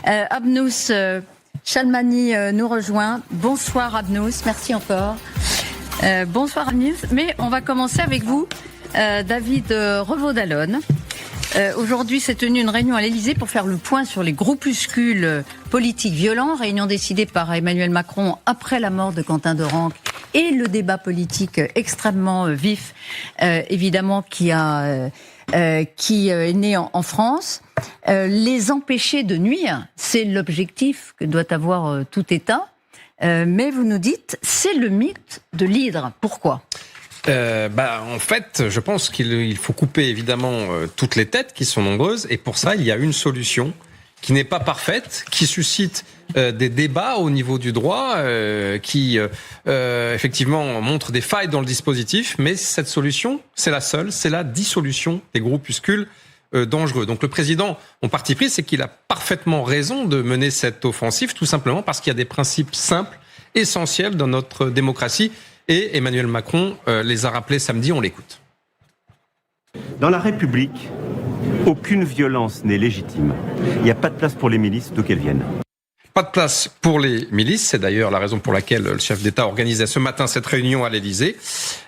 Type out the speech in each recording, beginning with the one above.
Abnous Chalmani nous rejoint. Bonsoir Abnous, merci encore. Bonsoir Abnous, mais on va commencer avec vous, David Revaud-Dallon. Aujourd'hui s'est tenue une réunion à l'Élysée pour faire le point sur les groupuscules politiques violents, réunion décidée par Emmanuel Macron après la mort de Quentin Dorenc et le débat politique extrêmement vif, évidemment, qui est né en France. Les empêcher de nuire, c'est l'objectif que doit avoir tout État. Mais vous nous dites, c'est le mythe de l'hydre. Pourquoi ? En fait, je pense qu'il faut couper évidemment toutes les têtes qui sont nombreuses, et pour ça, il y a une solution qui n'est pas parfaite, qui suscite des débats au niveau du droit, qui effectivement montre des failles dans le dispositif, mais cette solution, c'est la seule, c'est la dissolution des groupuscules dangereux. Donc le président, mon parti pris, c'est qu'il a parfaitement raison de mener cette offensive, tout simplement parce qu'il y a des principes simples, essentiels dans notre démocratie, et Emmanuel Macron les a rappelés samedi, on l'écoute. Dans la République, aucune violence n'est légitime. Il n'y a pas de place pour les milices, d'où qu'elles viennent. Pas de place pour les milices, c'est d'ailleurs la raison pour laquelle le chef d'État organisait ce matin cette réunion à l'Élysée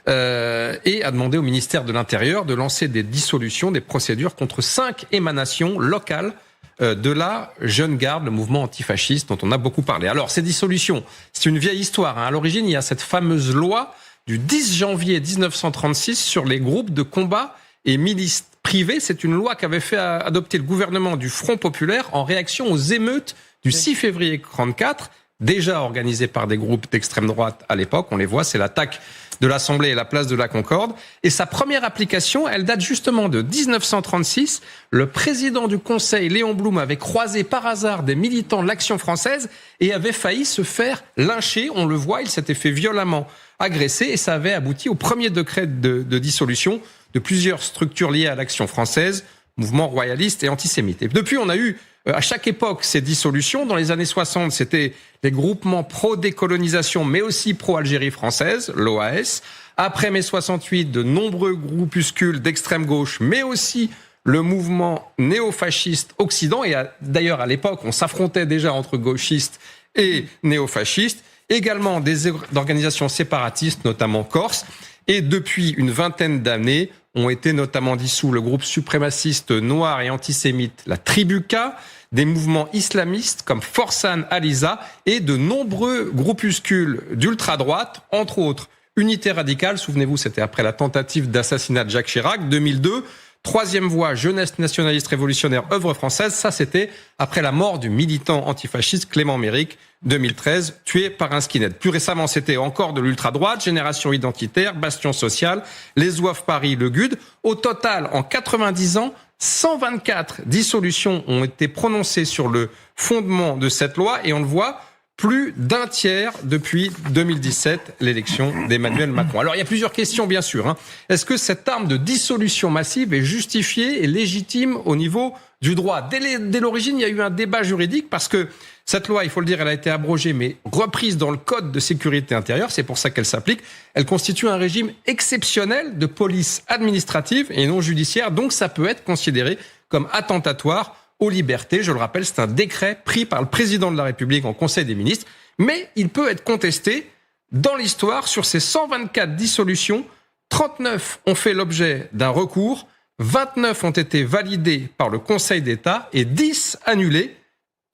et a demandé au ministère de l'Intérieur de lancer des dissolutions, des procédures contre 5 émanations locales de la Jeune Garde, le mouvement antifasciste dont on a beaucoup parlé. Alors ces dissolutions, c'est une vieille histoire. À l'origine, il y a cette fameuse loi du 10 janvier 1936 sur les groupes de combat et milices privées. C'est une loi qu'avait fait adopter le gouvernement du Front populaire en réaction aux émeutes du 6 février 1944, déjà organisées par des groupes d'extrême droite à l'époque. On les voit, c'est l'attaque de l'Assemblée et la place de la Concorde. Et sa première application, elle date justement de 1936. Le président du Conseil, Léon Blum, avait croisé par hasard des militants de l'Action française et avait failli se faire lyncher. On le voit, il s'était fait violemment agresser et ça avait abouti au premier décret de dissolution de plusieurs structures liées à l'Action française, mouvement royaliste et antisémite. Et depuis, on a eu à chaque époque ces dissolutions. Dans les années 60, c'était les groupements pro-décolonisation, mais aussi pro-Algérie française, l'OAS. Après mai 68, de nombreux groupuscules d'extrême gauche, mais aussi le mouvement néofasciste Occident. Et d'ailleurs, à l'époque, on s'affrontait déjà entre gauchistes et néofascistes. Également des organisations séparatistes, notamment corse. Et depuis une vingtaine d'années, ont été notamment dissous le groupe suprémaciste noir et antisémite, la Tribuca, des mouvements islamistes comme Forsan Aliza et de nombreux groupuscules d'ultra-droite, entre autres Unité radicale, souvenez-vous, c'était après la tentative d'assassinat de Jacques Chirac, 2002, Troisième Voie, Jeunesse nationaliste révolutionnaire, œuvre française, ça c'était après la mort du militant antifasciste Clément Méric, 2013, tué par un skinhead. Plus récemment, c'était encore de l'ultra-droite, Génération identitaire, Bastion social, les Ouaf Paris, le GUD. Au total, en 90 ans, 124 dissolutions ont été prononcées sur le fondement de cette loi et on le voit, plus d'un tiers depuis 2017, l'élection d'Emmanuel Macron. Alors, il y a plusieurs questions, bien sûr. Est-ce que cette arme de dissolution massive est justifiée et légitime au niveau du droit ? Dès l'origine, il y a eu un débat juridique parce que cette loi, il faut le dire, elle a été abrogée, mais reprise dans le Code de sécurité intérieure, c'est pour ça qu'elle s'applique. Elle constitue un régime exceptionnel de police administrative et non judiciaire, donc ça peut être considéré comme attentatoire aux libertés. Je le rappelle, c'est un décret pris par le président de la République en Conseil des ministres, mais il peut être contesté dans l'histoire. Sur ces 124 dissolutions, 39 ont fait l'objet d'un recours, 29 ont été validés par le Conseil d'État et 10 annulés.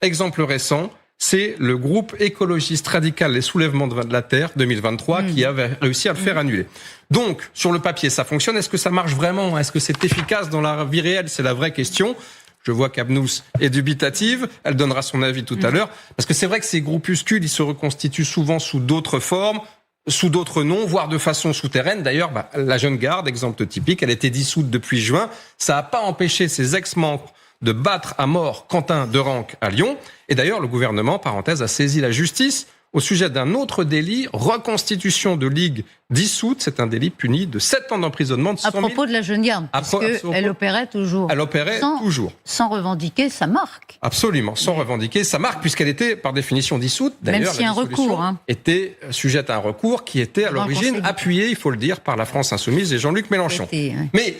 Exemple récent, c'est le groupe écologiste radical Les Soulèvements de la Terre 2023 qui avait réussi à le faire annuler. Donc, sur le papier, ça fonctionne. Est-ce que ça marche vraiment ? Est-ce que c'est efficace dans la vie réelle ? C'est la vraie question. Je vois qu'Abnous est dubitative. Elle donnera son avis tout à l'heure. Parce que c'est vrai que ces groupuscules, ils se reconstituent souvent sous d'autres formes, sous d'autres noms, voire de façon souterraine. D'ailleurs, la Jeune Garde, exemple typique, elle a été dissoute depuis juin. Ça n'a pas empêché ses ex-membres de battre à mort Quentin Dorenc à Lyon. Et d'ailleurs, le gouvernement, parenthèse, a saisi la justice au sujet d'un autre délit, reconstitution de ligue Dissoute, c'est un délit puni de 7 ans d'emprisonnement, de 100 À 000... propos de la jeune garde, parce qu'elle opérait toujours. Elle opérait toujours. Sans revendiquer sa marque. Absolument, sans revendiquer sa marque, puisqu'elle était par définition dissoute. D'ailleurs, même si un recours était sujette à un recours qui était à l'origine appuyé, il faut le dire, par la France Insoumise et Jean-Luc Mélenchon. Mais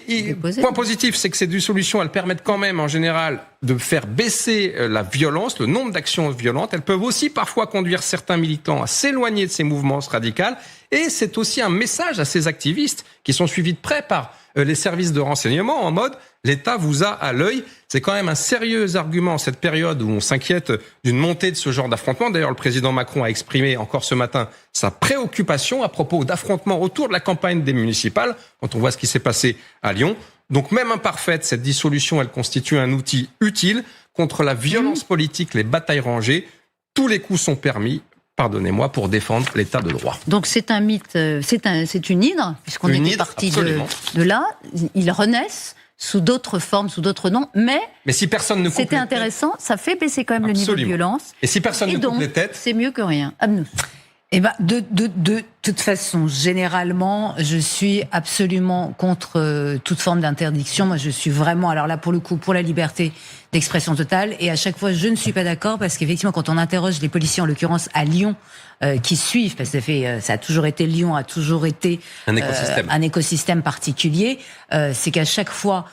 point positif, c'est que ces dissolutions, elles permettent quand même en général de faire baisser la violence, le nombre d'actions violentes. Elles peuvent aussi parfois conduire certains militants à s'éloigner de ces mouvements radicaux. Et c'est aussi un message à ces activistes qui sont suivis de près par les services de renseignement en mode « l'État vous a à l'œil ». C'est quand même un sérieux argument en cette période où on s'inquiète d'une montée de ce genre d'affrontement. D'ailleurs, le président Macron a exprimé encore ce matin sa préoccupation à propos d'affrontements autour de la campagne des municipales, quand on voit ce qui s'est passé à Lyon. Donc même imparfaite, cette dissolution, elle constitue un outil utile contre la violence politique, les batailles rangées. Tous les coups sont permis, pardonnez-moi, pour défendre l'état de droit. Donc c'est un mythe, c'est une hydre, puisqu'on était parti de là. Ils renaissent sous d'autres formes, sous d'autres noms, mais si personne ne coupe c'était intéressant, ça fait baisser quand même le niveau de violence. Et si personne ne coupe les têtes, c'est mieux que rien. Abnous. Eh ben, de toute façon, généralement, je suis absolument contre toute forme d'interdiction. Moi, je suis vraiment, alors là, pour le coup, pour la liberté d'expression totale. Et à chaque fois, je ne suis pas d'accord parce qu'effectivement, quand on interroge les policiers, en l'occurrence à Lyon, qui suivent, parce que ça a toujours été Lyon, a toujours été un écosystème particulier, c'est qu'à chaque fois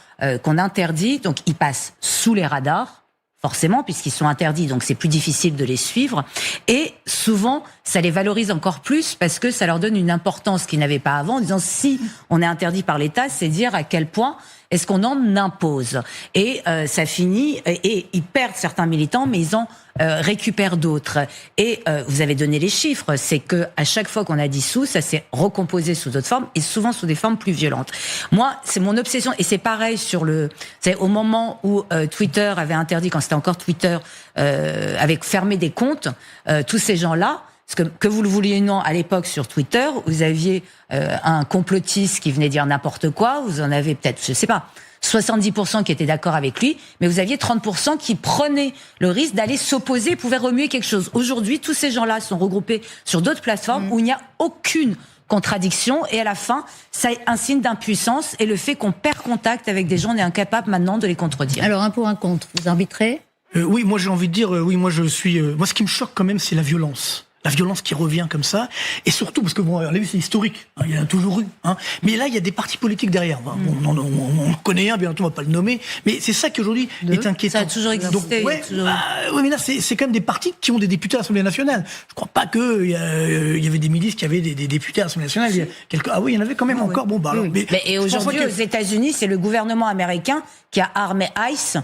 qu'on interdit, donc ils passent sous les radars. Forcément, puisqu'ils sont interdits, donc c'est plus difficile de les suivre. Et souvent, ça les valorise encore plus parce que ça leur donne une importance qu'ils n'avaient pas avant, en disant si on est interdit par l'État, c'est dire à quel point est-ce qu'on en impose. Et ça finit, et ils perdent certains militants, mais ils en récupèrent d'autres. Et vous avez donné les chiffres, c'est que à chaque fois qu'on a dissous, ça s'est recomposé sous d'autres formes, et souvent sous des formes plus violentes. Moi, c'est mon obsession, et c'est pareil c'est au moment où Twitter avait interdit, quand c'était encore Twitter, avait fermé des comptes, tous ces gens-là, parce que vous le vouliez ou non, à l'époque sur Twitter, vous aviez un complotiste qui venait dire n'importe quoi, vous en avez peut-être, je sais pas, 70% qui étaient d'accord avec lui, mais vous aviez 30% qui prenaient le risque d'aller s'opposer, pouvaient remuer quelque chose. Aujourd'hui, tous ces gens-là sont regroupés sur d'autres plateformes où il n'y a aucune contradiction, et à la fin, c'est un signe d'impuissance, et le fait qu'on perd contact avec des gens, on est incapable maintenant de les contredire. Alors, un pour un contre, vous arbitrez ? Oui, moi j'ai envie de dire, moi je suis... moi ce qui me choque quand même, c'est la violence. La violence qui revient comme ça, et surtout parce que bon, c'est historique, il y en a toujours eu, mais là il y a des partis politiques derrière. On connaît un, bien entendu, on va pas le nommer, mais c'est ça qui aujourd'hui est inquiétant. Ça a toujours existé. Donc, oui, mais là c'est quand même des partis qui ont des députés à l'Assemblée nationale. Je crois pas que il y avait des milices qui avaient des députés à l'Assemblée nationale. Ah oui, il y en avait quand même encore. Bon, bah alors. Et aujourd'hui, aux États-Unis, c'est le gouvernement américain qui a armé ICE,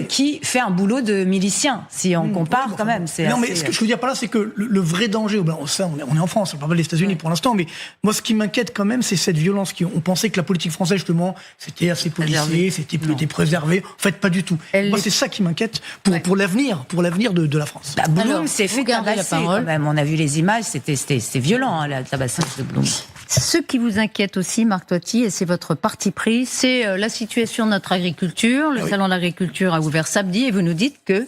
qui fait un boulot de milicien. Si on compare, quand même, c'est. Non, mais ce que je veux dire par là, c'est que le vrai danger, on est en France, on parle pas des États-Unis pour l'instant, mais moi ce qui m'inquiète quand même, c'est cette violence. On pensait que la politique française, justement, c'était assez policier, c'était préservé. En fait, pas du tout. Moi, c'est ça qui m'inquiète pour l'avenir de la France. Blum s'est fait tabasser quand même. On a vu les images, c'était violent, le tabassage de Blum. Ce qui vous inquiète aussi, Marc Toiti, et c'est votre parti pris, c'est la situation de notre agriculture. Le Salon de l'agriculture a ouvert samedi, et vous nous dites que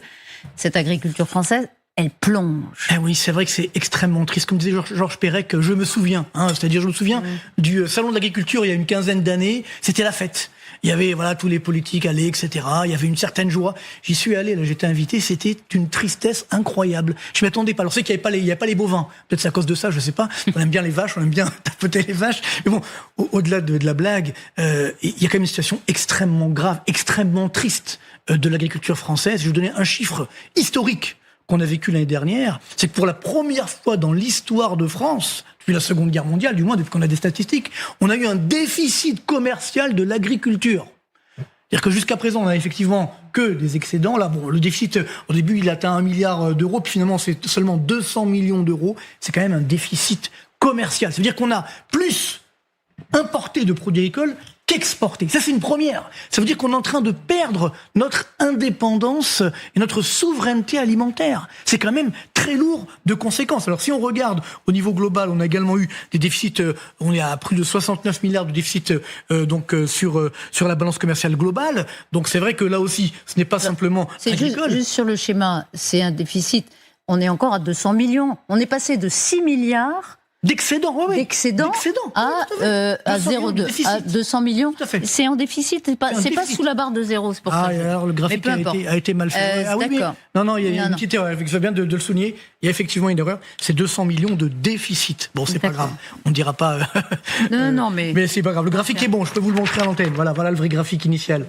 cette agriculture française, elle plonge. Oui, c'est vrai que c'est extrêmement triste. Comme disait Georges Perec, je me souviens. C'est-à-dire, je me souviens du Salon de l'agriculture il y a une quinzaine d'années. C'était la fête. Il y avait tous les politiques allaient, etc. Il y avait une certaine joie. J'y suis allé, là, j'étais invité. C'était une tristesse incroyable. Je m'attendais pas. Alors, c'est qu'il y a pas les bovins. Peut-être c'est à cause de ça, je sais pas. On aime bien les vaches, on aime bien tapoter les vaches. Mais bon, au-delà de la blague, il y a quand même une situation extrêmement grave, extrêmement triste de l'agriculture française. Je vais vous donner un chiffre historique qu'on a vécu l'année dernière. C'est que pour la première fois dans l'histoire de France, depuis la Seconde Guerre mondiale, du moins depuis qu'on a des statistiques, on a eu un déficit commercial de l'agriculture. C'est-à-dire que jusqu'à présent, on n'a effectivement que des excédents. Là, bon, le déficit, au début, il atteint 1 milliard d'euros, puis finalement, c'est seulement 200 millions d'euros. C'est quand même un déficit commercial. Ça veut dire qu'on a plus importé de produits agricoles qu'exporter. Ça, c'est une première. Ça veut dire qu'on est en train de perdre notre indépendance et notre souveraineté alimentaire. C'est quand même très lourd de conséquences. Alors, si on regarde au niveau global, on a également eu des déficits, on est à plus de 69 milliards de déficits sur la balance commerciale globale. Donc, c'est vrai que là aussi, ce n'est pas simplement agricole. Juste sur le schéma, c'est un déficit. On est encore à 200 millions. On est passé de 6 milliards D'excédent, oui. D'excédent à 200 millions. Tout à fait. C'est en déficit, c'est pas sous la barre de zéro, c'est pour ça. Alors le graphique a été mal fait. D'accord. Non, il y a une petite erreur. C'est bien de le souligner. Il y a effectivement une erreur. C'est 200 millions de déficit. Bon, c'est pas grave. On ne dira pas. Non, mais. Mais c'est pas grave. Le graphique est bon. Je peux vous le montrer à l'antenne. Voilà le vrai graphique initial.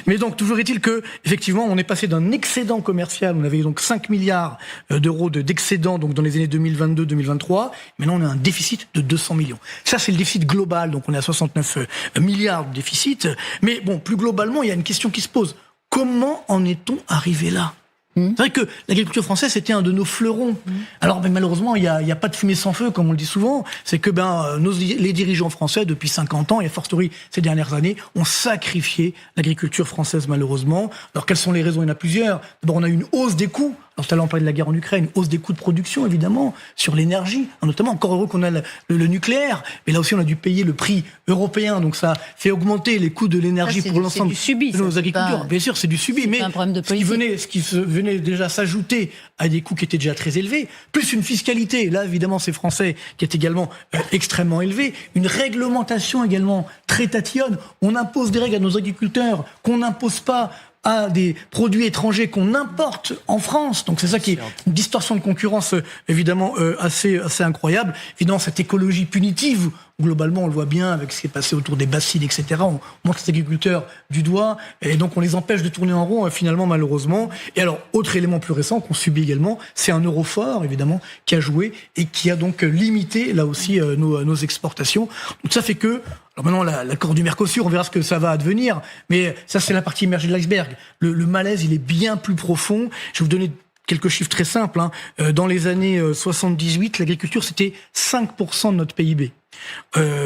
Mais donc, toujours est-il que, effectivement, on est passé d'un excédent commercial. On avait donc 5 milliards d'euros d'excédent, donc dans les années 2022-2023. Maintenant, on a un déficit de 200 millions. Ça, c'est le déficit global. Donc, on est à 69 milliards de déficit. Mais bon, plus globalement, il y a une question qui se pose. Comment en est-on arrivé là ? C'est vrai que l'agriculture française, c'était un de nos fleurons. Alors, malheureusement, il y a pas de fumée sans feu, comme on le dit souvent. C'est que les dirigeants français, depuis 50 ans, et a fortiori ces dernières années, ont sacrifié l'agriculture française, malheureusement. Alors, quelles sont les raisons ? Il y en a plusieurs. D'abord, on a eu une hausse des coûts. Alors, tout à l'heure, on parlait de la guerre en Ukraine, hausse des coûts de production, évidemment, sur l'énergie, notamment. Encore heureux qu'on a le nucléaire, mais là aussi, on a dû payer le prix européen, donc ça fait augmenter les coûts de l'énergie pour l'ensemble de nos agriculteurs. Bien sûr, c'est du subi, mais ce qui venait déjà s'ajouter à des coûts qui étaient déjà très élevés, plus une fiscalité, là, évidemment, c'est français, qui est également extrêmement élevée, une réglementation également très tatillonne. On impose des règles à nos agriculteurs qu'on n'impose pas à des produits étrangers qu'on importe en France. Donc c'est ça qui est une distorsion de concurrence évidemment assez incroyable. Évidemment, cette écologie punitive, globalement on le voit bien avec ce qui est passé autour des bassines, etc. On montre les agriculteurs du doigt et donc on les empêche de tourner en rond finalement, malheureusement. Et alors, autre élément plus récent qu'on subit également, c'est un euro fort évidemment qui a joué et qui a donc limité là aussi nos exportations. Donc ça fait que alors maintenant, l'accord du Mercosur, on verra ce que ça va advenir, mais ça, c'est la partie immergée de l'iceberg. Le malaise, il est bien plus profond. Je vais vous donner quelques chiffres très simples. Dans les années 78, l'agriculture, c'était 5% de notre PIB.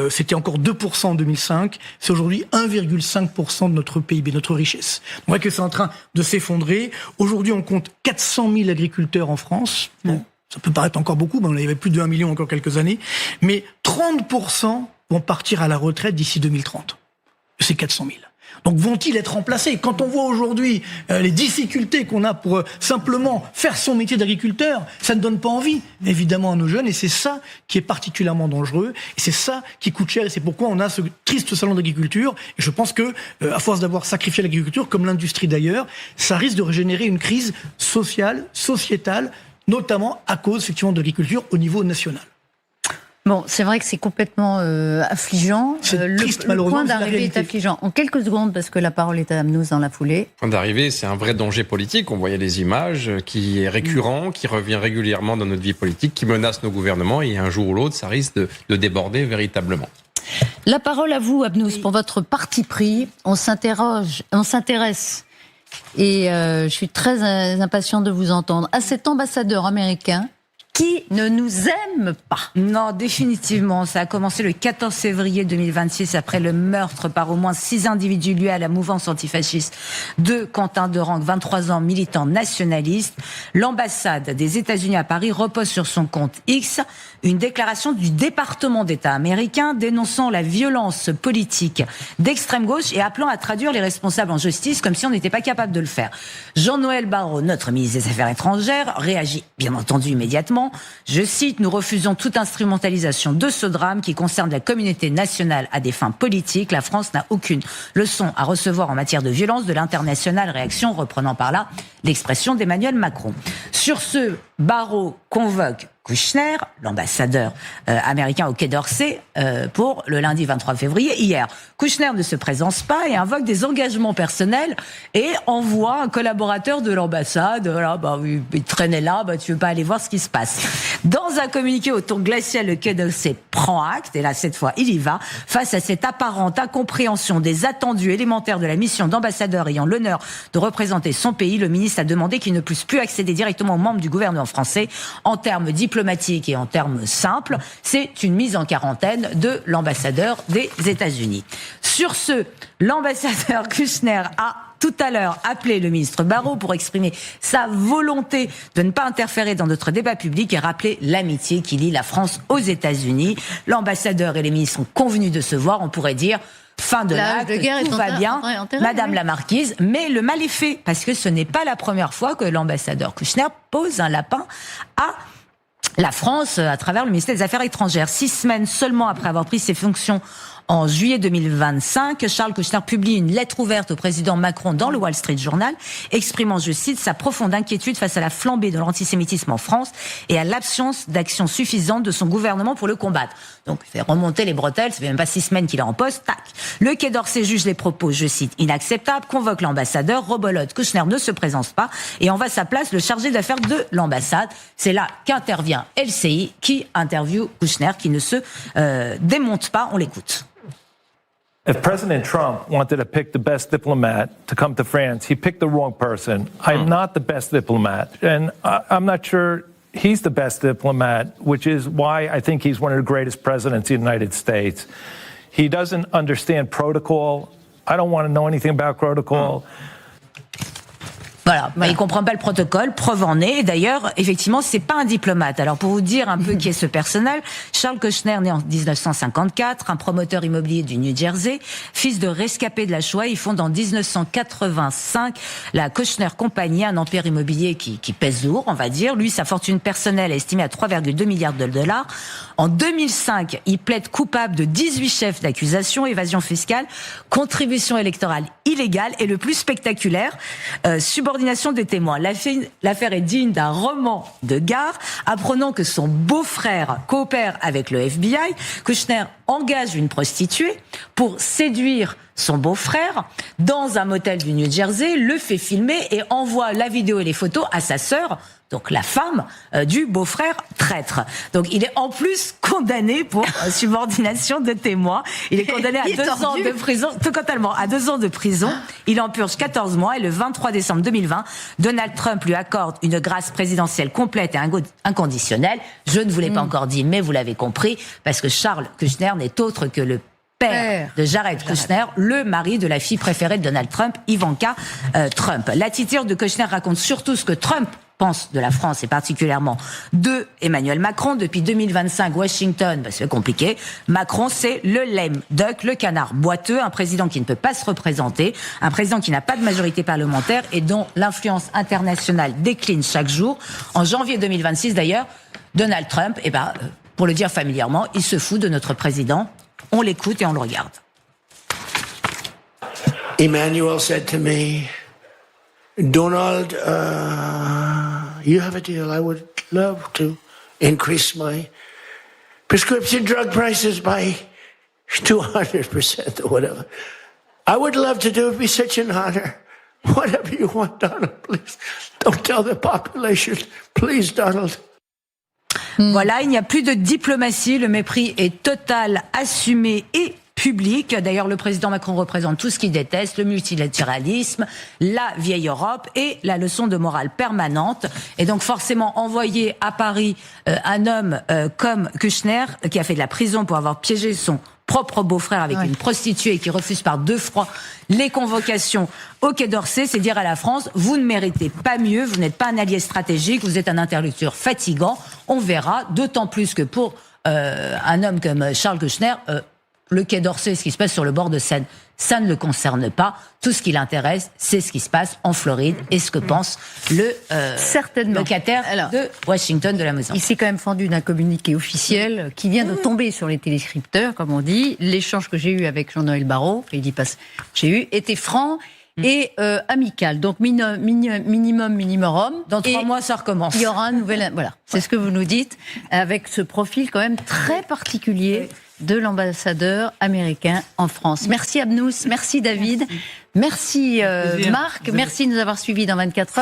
C'était encore 2% en 2005. C'est aujourd'hui 1,5% de notre PIB, notre richesse. On voit que c'est en train de s'effondrer. Aujourd'hui, on compte 400 000 agriculteurs en France. Bon, ça peut paraître encore beaucoup, mais on avait plus de 1 million encore quelques années. Mais 30% vont partir à la retraite d'ici 2030. C'est 400 000. Donc vont-ils être remplacés ? Quand on voit aujourd'hui les difficultés qu'on a pour simplement faire son métier d'agriculteur, ça ne donne pas envie, évidemment, à nos jeunes. Et c'est ça qui est particulièrement dangereux. Et c'est ça qui coûte cher. Et c'est pourquoi on a ce triste salon d'agriculture. Et je pense que, à force d'avoir sacrifié l'agriculture, comme l'industrie d'ailleurs, ça risque de régénérer une crise sociale, sociétale, notamment à cause, effectivement, de l'agriculture au niveau national. Bon, c'est vrai que c'est complètement affligeant. C'est triste, malheureusement. Le point d'arrivée est affligeant. En quelques secondes, parce que la parole est à Amnous dans la foulée. Le point d'arrivée, c'est un vrai danger politique. On voyait les images qui est récurrent, qui revient régulièrement dans notre vie politique, qui menace nos gouvernements. Et un jour ou l'autre, ça risque de déborder véritablement. La parole à vous, Amnous, pour votre parti pris. On s'intéresse, et je suis très impatient de vous entendre, à cet ambassadeur américain qui ne nous aime pas. Non, définitivement. Ça a commencé le 14 février 2026 après le meurtre par au moins 6 individus liés à la mouvance antifasciste de Quentin Derengue, 23 ans, militant nationaliste. L'ambassade des États-Unis à Paris repose sur son compte X une déclaration du département d'État américain dénonçant la violence politique d'extrême gauche et appelant à traduire les responsables en justice comme si on n'était pas capable de le faire. Jean-Noël Barrot, notre ministre des Affaires étrangères, réagit bien entendu immédiatement. Je cite, « Nous refusons toute instrumentalisation de ce drame qui concerne la communauté nationale à des fins politiques. La France n'a aucune leçon à recevoir en matière de violence de l'internationale réaction, reprenant par là l'expression d'Emmanuel Macron. » Sur ce, Barrot convoque Kouchner, l'ambassadeur américain au Quai d'Orsay, pour le lundi 23 février, hier. Kouchner ne se présente pas et invoque des engagements personnels et envoie un collaborateur de l'ambassade. Voilà, il traînait là, tu veux pas aller voir ce qui se passe. Dans un communiqué au ton glacial, le Quai d'Orsay prend acte, et là, cette fois, il y va, face à cette apparente incompréhension des attendus élémentaires de la mission d'ambassadeur ayant l'honneur de représenter son pays. Le ministre a demandé qu'il ne puisse plus accéder directement aux membres du gouvernement français en termes diplomatiques et en termes simples. C'est une mise en quarantaine de l'ambassadeur des États-Unis. Sur ce, l'ambassadeur Kouchner a tout à l'heure appelé le ministre Barrot pour exprimer sa volonté de ne pas interférer dans notre débat public et rappeler l'amitié qui lie la France aux États-Unis. L'ambassadeur et les ministres sont convenus de se voir, on pourrait dire. Fin de l'acte, tout va bien, Madame la Marquise, mais le mal est fait, parce que ce n'est pas la première fois que l'ambassadeur Kouchner pose un lapin à la France à travers le ministère des Affaires étrangères. 6 semaines seulement après avoir pris ses fonctions en juillet 2025, Charles Kouchner publie une lettre ouverte au président Macron dans le Wall Street Journal, exprimant, je cite, sa profonde inquiétude face à la flambée de l'antisémitisme en France et à l'absence d'action suffisante de son gouvernement pour le combattre. Donc, il fait remonter les bretelles, ça fait même pas 6 semaines qu'il est en poste, tac. Le Quai d'Orsay juge les propos, je cite, inacceptables, convoque l'ambassadeur, rebelote, Kouchner ne se présente pas et envoie à sa place le chargé d'affaires de l'ambassade. C'est là qu'intervient LCI, qui interviewe Kouchner, qui ne se démonte pas, on l'écoute. If President Trump wanted to pick the best diplomat to come to France, he picked the wrong person. I'm not the best diplomat, and I'm not sure he's the best diplomat, which is why I think he's one of the greatest presidents in the United States. He doesn't understand protocol. I don't want to know anything about protocol. Voilà, il comprend pas le protocole, preuve en est. D'ailleurs, effectivement, c'est pas un diplomate. Alors, pour vous dire un peu qui est ce personnel, Charles Kouchner, né en 1954, un promoteur immobilier du New Jersey, fils de rescapé de la Shoah, il fonde en 1985 la Kouchner Company, un empire immobilier qui pèse lourd, on va dire. Lui, sa fortune personnelle est estimée à 3,2 milliards de $. En 2005, il plaide coupable de 18 chefs d'accusation, évasion fiscale, contribution électorale illégale et le plus spectaculaire, subordination des témoins. L'affaire est digne d'un roman de gare, apprenant que son beau-frère coopère avec le FBI. Kouchner engage une prostituée pour séduire son beau-frère dans un motel du New Jersey, le fait filmer et envoie la vidéo et les photos à sa sœur, donc la femme du beau-frère traître. Donc il est en plus condamné pour subordination de témoins. Il est condamné à 2 ans de prison, totalement, à 2 ans de prison. Il en purge 14 mois et le 23 décembre 2020, Donald Trump lui accorde une grâce présidentielle complète et inconditionnelle. Je ne vous l'ai pas encore dit, mais vous l'avez compris, parce que Charles Kouchner n'est autre que le père de Jared Kushner, le mari de la fille préférée de Donald Trump, Ivanka Trump. L'attitude de Kouchner raconte surtout ce que Trump pense de la France et particulièrement de Emmanuel Macron. Depuis 2025, Washington, c'est compliqué. Macron, c'est le lame duck, le canard boiteux, un président qui ne peut pas se représenter, un président qui n'a pas de majorité parlementaire et dont l'influence internationale décline chaque jour. En janvier 2026, d'ailleurs, Donald Trump, pour le dire familièrement, il se fout de notre président. On l'écoute et on le regarde. Emmanuel said to me, Donald, you have a deal. I would love to increase my prescription drug prices by 200% or whatever. I would love to do it. It'd be such an honor. Whatever you want, Donald, please. Don't tell the population. Please, Donald. Voilà, il n'y a plus de diplomatie, le mépris est total, assumé et public. D'ailleurs, le président Macron représente tout ce qu'il déteste, le multilatéralisme, la vieille Europe et la leçon de morale permanente. Et donc, forcément, envoyer à Paris un homme comme Kouchner, qui a fait de la prison pour avoir piégé son propre beau-frère avec une prostituée qui refuse par 2 fois les convocations au Quai d'Orsay, c'est dire à la France, vous ne méritez pas mieux, vous n'êtes pas un allié stratégique, vous êtes un interlocuteur fatigant, on verra, d'autant plus que pour un homme comme Charles Kouchner, le Quai d'Orsay, ce qui se passe sur le bord de Seine, ça ne le concerne pas. Tout ce qui l'intéresse, c'est ce qui se passe en Floride et ce que pense le locataire de Washington de la maison. Il s'est quand même fendu d'un communiqué officiel qui vient de tomber sur les téléscripteurs, comme on dit. L'échange que j'ai eu avec Jean-Noël Barrot, était franc et amical. Donc minimum. Dans 3 mois, ça recommence. Il y aura un nouvel... Voilà, c'est ce que vous nous dites, avec ce profil quand même très particulier de l'ambassadeur américain en France. Merci Abnous, merci David, merci Marc, merci de nous avoir suivis dans 24 heures.